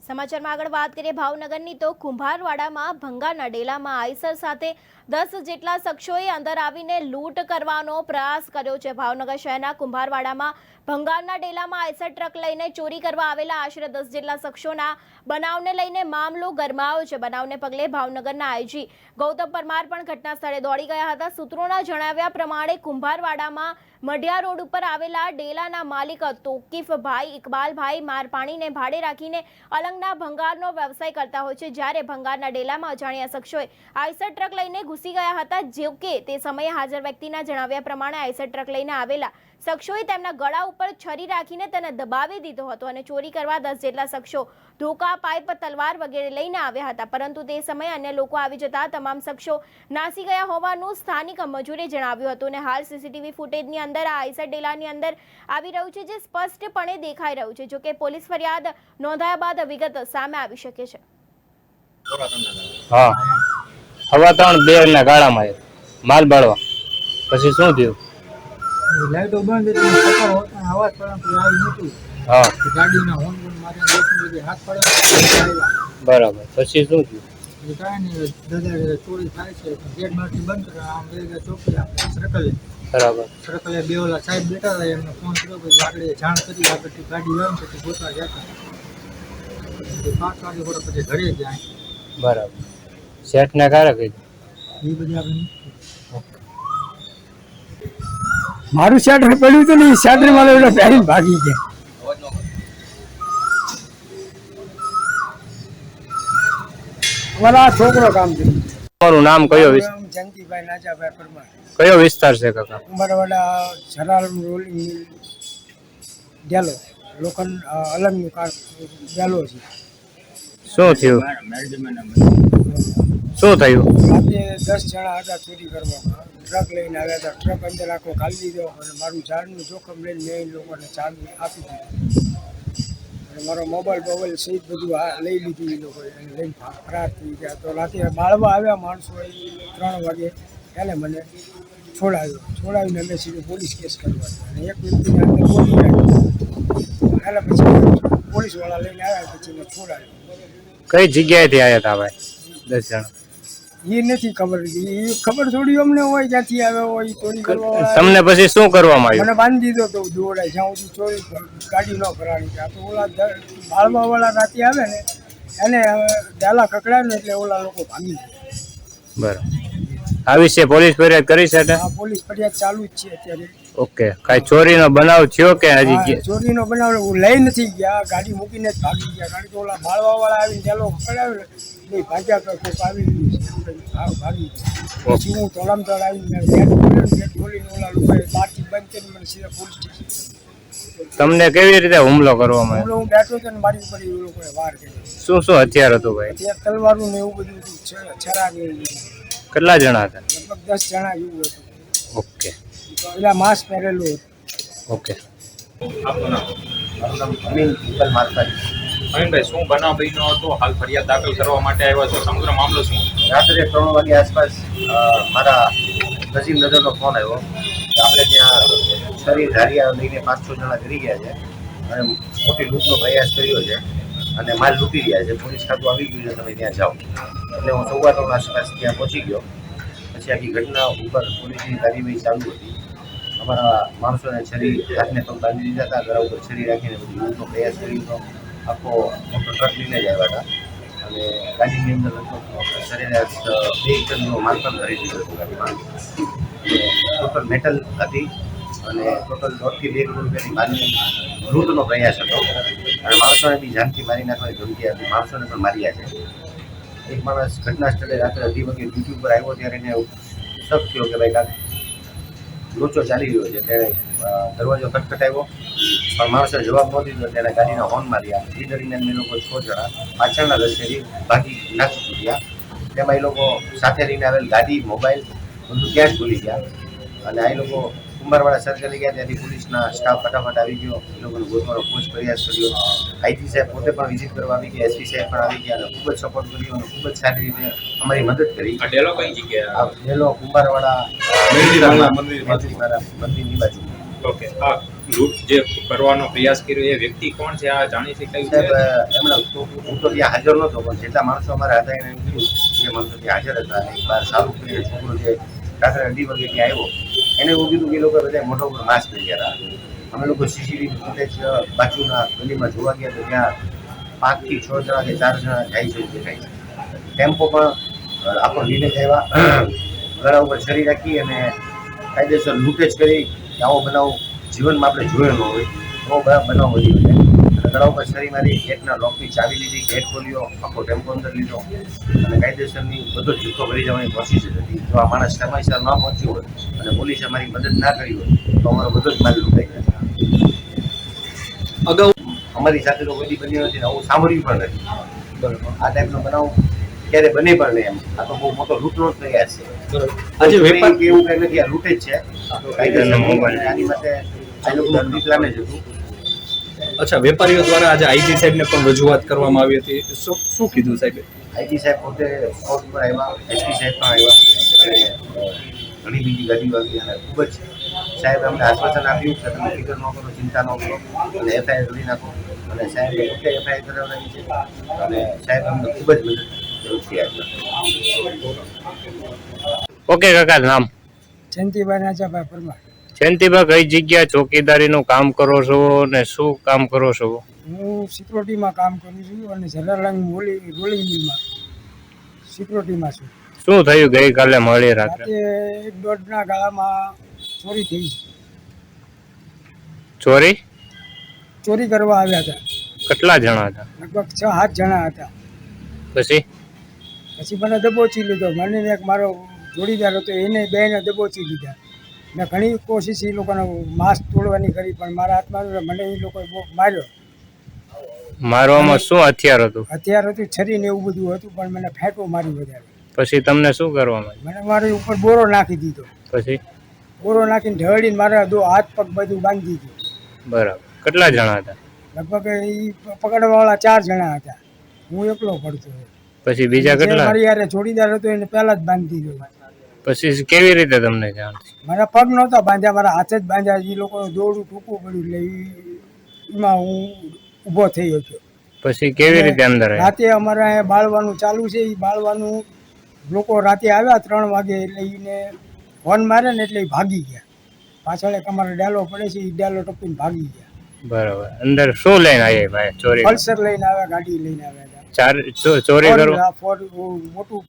સમાચારમાં આગળ વાત કરીએ ભાવનગરની તો કુંભારવાડામાં ભંગારના ડેલામાં આઈસર સાથે 10 જેટલા શખ્સોએ અંદર આવીને લૂંટ કરવાનો પ્રયાસ કર્યો છે। ભાવનગર શહેરના કુંભારવાડામાં ભંગારના ડેલામાં આઈસર ટ્રક લઈને ચોરી કરવા આવેલા આશરે 10 જેટલા શખ્સોના બનાવને લઈને મામલો ગરમાયો છે। બનાવને પગલે ભાવનગરના આઈજી ગૌતમ પરમાર પણ ઘટના સ્થળે દોડી ગયા હતા। સૂત્રોના જણાવ્યા પ્રમાણે કુંભારવાડામાં મઢિયા રોડ ઉપર આવેલા ડેલાના માલિક તોકીફભાઈ ઇકબાલભાઈ મારપાણીને ભાડે રાખીને અલંગના ભંગારનો વ્યવસાય કરતા હોય છે। જ્યારે ભંગારના ડેલામાં અજાણ્યા શખ્સોએ આઈસર ટ્રક લઈને ઘૂસી ગયા હતા। જો કે તે સમયે હાજર વ્યક્તિના જણાવ્યા પ્રમાણે આઈસર ટ્રક લઈને આવેલા શખ્સોએ તેમના ગળા ઉપર છરી રાખીને તેને દબાવી દીધો હતો અને ચોરી કરવા 10 જેટલા શખ્સો ધોકા, પાઇપ, તલવાર વગેરે લઈને આવ્યા હતા। પરંતુ તે સમયે અન્ય લોકો આવી જતા તમામ શખ્સો નાસી ગયા હોવાનું સ્થાનિક મજૂરે જણાવ્યું હતું અને હાલ સીસીટીવી ફૂટેજની અંદર આ આઈસર ડેલાની અંદર આવી રહ્યું છે, જે સ્પષ્ટપણે દેખાઈ રહ્યું છે। જો કે પોલીસ ફરિયાદ નોંધાયા બાદ વિગત સામે આવી શકે છે। હા, હવા 3 ના ગાળામાં માલ બાળવા પછી શું થયું? લાઈટો બંધ હતી, સફર હોતો અવાજ પરંતુ આવી નહોતું। હા, ગાડીના હોર્ન મારીને બધી હાથ પડ્યા આવ્યા। બરાબર, પછી શું થયું? એ કાંઈ નહીં, દાદા ચોરી થાય છે, ગેટ માંથી બંધ કરે, આમ બે ચોકી આપણે સર્કલે બરાબર, સર્કલે બે ઓલા સાહેબ બેઠા હતા, એમને ફોન કર્યો પછી આગળ જાણ કરી, આગળથી ગાડી આવે પછી ગોતવા જતા 5 વાગે થોડા પછી ઘરે જાય। બરાબર, શેઠને ક્યારે કીધું? એ બધી આપણે મારું શેટર પડ્યું હતું ને, શેટર મારે એટલે પહેરીને ભાગી ગયા। અમારા છોકરો કામ છે। તમારું નામ કયો વિસ્તાર? જંતીભાઈ નાજાભાઈ પરમાર। કયો વિસ્તાર છે કાકા? ઉમરવાડા જરાલ રોલિંગ મિલ ડેલો લોકન અલંગનું કાર ડેલો છે। શું થયું? શું થયું? રાતે 10 જણા હતા ચોરી કરવામાં, ટ્રક લઈને આવ્યા હતા। ટ્રક અંદર આખો ખાલી દીધો અને મારું ઝાડનું જોખમ લઈને મેં એ લોકોને ચાવી આપી દીધી અને મારો મોબાઈલ સહિત બધું લઈ લીધું એ લોકોએ અને લઈને ફરાર થઈ ગયા। તો રાતે બાળવા આવ્યા માણસો 3 વાગે, એને મને છોડાવીને અમે સીધું પોલીસ કેસ કરવા અને એક વ્યક્તિને અંદર બોલી ગયા। એટલે પછી પોલીસવાળા લઈને આવ્યા, પછી મેં છોડાવ્યો। કઈ જગ્યાએથી આવ્યા હતા ભાઈ 10 જણા? એ નથી ખબર, એ ખબર થોડી અમને હોય ક્યાંથી આવ્યો હોય ચોરી કરવા। તમને પછી શું કરવામાં આવ્યું? મને બાંધી દીધો તો દોડાય જ્યાં સુધી ચોરી ગાડી ન ફરાણી। આ તો ઓલા બાળવા વાળા રાતે આવે ને એને ડાલા કકડાય ને એટલે ઓલા લોકો ભાગી જાય। બરાબર, આ વિશે પોલીસ ફરિયાદ કરી છે? આ પોલીસ ફરિયાદ ચાલુ જ છે અત્યારે। ઓકે, કઈ ચોરીનો બનાવ થયો કે હજી? ચોરીનો બનાવ લઈ નથી ગયા, ગાડી મૂકીને જ ભાગી ગયા। કારણ કે ઓલા બાળવા વાળા આવીને ડાલો કકડાવ્યો ને ભાગ્યા તો કોઈક આવી ગયું ભાગી ગયા। પછી હું તોલામતળ આવીને ગેટ ખોલીને ઓલા લોકોએ બહારથી બંધ કરીને મને સીધા પોલીસ સ્ટેશન। તમને કેવી રીતે હુમલો કરવામાં આવ્યો? હું બેઠો હતો ને મારી ઉપર એ લોકોએ વાર કર્યો। શું હથિયાર હતું ભાઈ? ત્યાં તલવારું ને એવું બધું હતું, છરા ને એવું બધું। કેટલા જણા હતા? લગભગ 10 જણા એવું હતું। ઓકે પેલા માસ્ક પહેરેલું હતું। ઓકે, અમીનભાઈ, શું બનાવ બન્યો હતો? હાલ ફરિયાદ દાખલ કરવા માટે આવ્યા છો, સમગ્ર મામલો શું? રાત્રે 3 વાગે આસપાસ મારા નજીક નજરનો ફોન આવ્યો કે આપણે ત્યાં શરીર ધારિયા લઈને 5-6 જણા કરી ગયા છે અને મોટી લૂંટનો પ્રયાસ કર્યો છે અને માલ લૂંટી રહ્યા છે। પોલીસ ખાતું આવી ગયું છે, તમે ત્યાં જાઓ। એટલે હું 3:15 આસપાસ ત્યાં પહોંચી ગયો। પછી આખી ઘટના ઉપર પોલીસની કાર્યવાહી ચાલુ હતી। અમારા માણસોને છરી હાથને પગ બાંધી દીધા હતા, ગળા ઉપર છરી રાખીને બધી લૂંટનો પ્રયાસ કર્યો હતો। આખો મોટો ટ્રક લઈને જ આવ્યા હતા અને ગાડીની અંદર લગભગ સરેરાશ 2 ટનનો માલ પણ ભરી દીધો હતો ગાડીમાં। ટોટલ મેટલ હતી અને ટોટલ 1.5 થી 2 કરોડ રૂપિયાની માલની લૂંટનો પ્રયાસ હતો અને માણસોને બી જાનથી મારી નાખવાની ધમકી હતી, માણસોને પણ માર્યા છે। એક માણસ ઘટના સ્થળે રાત્રે 2 વાગે ડ્યુટી ઉપર આવ્યો ત્યારે એને શક થયો કે ભાઈ કાંઈક લોચો ચાલી રહ્યો છે। તેણે દરવાજો ખટખટાવ્યો પણ માણસે જવાબ ન દીધો, તેણે ગાડીના હોર્ન માર્યા। એ દરમિયાન અમે લોકો 6 જણા પાછળના રસ્તેથી ભાગી નાખી છૂટ્યા। તેમાં એ લોકો સાથે લઈને આવેલ ગાડી, મોબાઈલ બધું ત્યાં જ ભૂલી ગયા અને આ લોકો કુંભારવાડા સર્કલે ગયા, ત્યાંથી પોલીસના સ્ટાફ ફટાફટ આવી ગયો, એ લોકોને ગોતવાનો ખૂબ જ પ્રયાસ કર્યો। આઈજી સાહેબ પોતે પણ વિઝિટ કરવા આવી ગયા, એસપી સાહેબ પણ આવી ગયા અને ખૂબ જ સપોર્ટ કર્યો અને ખૂબ જ સારી રીતે અમારી મદદ કરી। આ ડેલો કઈ જગ્યાએ? આ ડેલો કુંભારવાડા મંદિરની બાજુ। ઓકે, હા, લૂંટ જે કરવાનો પ્રયાસ કર્યો એ વ્યક્તિ કોણ છે, આ જાણી શકાયું સાહેબ છે? એમણે હું તો ત્યાં હાજર નહોતો, પણ જેટલા માણસો અમારા હતા એને એમ કીધું જે માણસો ત્યાં હાજર હતા અને બહાર સારું કરીને છોકરો જે રાત્રે 2 વાગે ત્યાં આવ્યો એને એવું કીધું કે એ લોકો બધા મોઢા ઉપર માસ્ક લઈ ગયા હતા. અમે લોકો સીસીટીવી ફૂટેજ બાજુના ગલીમાં જોવા ગયા તો ત્યાં 5 થી 6 જણા કે 4 જણા જાય છે દેખાય છે. ટેમ્પો પણ આખો લીને આવ્યા, ગળા ઉપર છરી રાખી અને કાયદેસર લૂંટેજ કરી. આવો બનાવ જીવનમાં આપણે જોયો ન હોય, એવો બનાવ બન્યો છે. અને ગળા ઉપર છરી મારી, ગેટના લોકની ચાવી લીધી, ગેટ ખોલ્યો, આખો ટેમ્પો અંદર લીધો અને કાયદેસરની બધો જથ્થો ભરી જવાની કોશિશ હતી. જો આ માણસ સમયસર ન પહોંચ્યો હોય અને પોલીસે અમારી મદદ ના કરી હોય તો અમારો બધો જ માલ લૂંટાઈ જાય. અગાઉ અમારી સાથે તો કોઈ બન્યું નથી, આવું સાંભળ્યું પણ નથી. આ ટાઈપનો બનાવ ક્યારે બને પણ નહીં. એમ આ તો બહુ મોટો લૂંટનો જ પ્રયાસ છે. આજે વેપાર કે એવું કઈ નથી, આ લૂંટે જ છે. કાયદેસર મોબાઈલ આની માટે આ લોકો દીકરાને જ હતું. અચ્છા, વેપારીઓ દ્વારા આજે આઈજી સાહેબને પણ રજૂઆત કરવામાં આવી હતી. શું કીધું સાહેબે? આઈજી સાહેબ પોતે સ્પોટ પર આવ્યા, એસપી સાહેબ પણ આવ્યા અને ઘણી બીજી ગાડીઓ આવી અને ખૂબ જ સાહેબ અમને આશ્વાસન આપ્યું કે તમે ફિકર ન કરો, ચિંતા ન કરો અને એફઆઈઆર કરી નાખો. અને સાહેબે પોતે એફઆઈઆર કરાવડાવી છે અને સાહેબ અમને ખૂબ જ મદદ જરૂરથી આપ્યા. ઓકે કાકા, નામ? જયંતિભાઈ નાજાભાઈ પરમાર. જયંતિભાઈ, કઈ જગ્યા ચોકીદારીનું કામ કરો છો ને શું કામ કરો છો? હું સિક્યોરિટીમાં કામ કરું છું અને જલારામ રોલિંગ મિલમાં સિક્યોરિટીમાં છું. શું થયું ગઈકાલે મળી રાત્રે? રાતે 1:30 ગાળામાં ચોરી થઈ છે. ચોરી કરવા આવ્યા હતા. કેટલા જણા હતા? લગભગ 6-7 જણા હતા. પછી મને દબોચી લીધો. મને ને એક મારો જોડીદાર હતો એને બેને દબોચી લીધા. મેં ઘણી કોશિશ એ લોકોને માસ્ક તોડવાની કરી પણ મારા હાથમાં મને એ લોકોએ બહુ માર્યો. મારવામાં શું હથિયાર હતું? હથિયાર હતું, છરી ને એવું બધું હતું પણ મને ફેંકો મારી વધારે. પછી તમને શું કરવામાં આવ્યું? મને મારી ઉપર બોરો નાખી દીધો. પછી બોરો નાખીને ઢળીને મારા હાથ પગ બધું બાંધી દીધું. બરાબર. કેટલા જણા હતા? લગભગ એ પકડવાવાળા 4 જણા હતા. હું એકલો પડતો. પછી બીજા જે કેટલા? મારી યારે જોડીદાર હતો એને પહેલા જ બાંધી દીધો. પછી કેવી રીતે તમને જાણ? મારા પગ નહોતા બાંધ્યા, મારા હાથ જ બાંધ્યા. એ લોકો દોરડું ટૂંકું પડ્યું એટલે એમાં હું ઊભો થઈ ગયો. પછી કેવી રીતે અંદર આવ્યા? રાતે અમારે અહીંયા બાળવાનું ચાલુ છે. એ બાળવાનું લોકો રાતે આવ્યા 3 વાગે એટલે એને ફોન મારે ને એટલે એ ભાગી ગયા. પાછળ એક અમારો ડાલો પડે છે, એ ડાલો ટપીને ભાગી ગયા. બરાબર. અંદર શું લઈને આવ્યા ભાઈ? ચોરી પલ્સર લઈને આવ્યા, ગાડી લઈને આવ્યા હતા. ચોરી કરવા? મોટું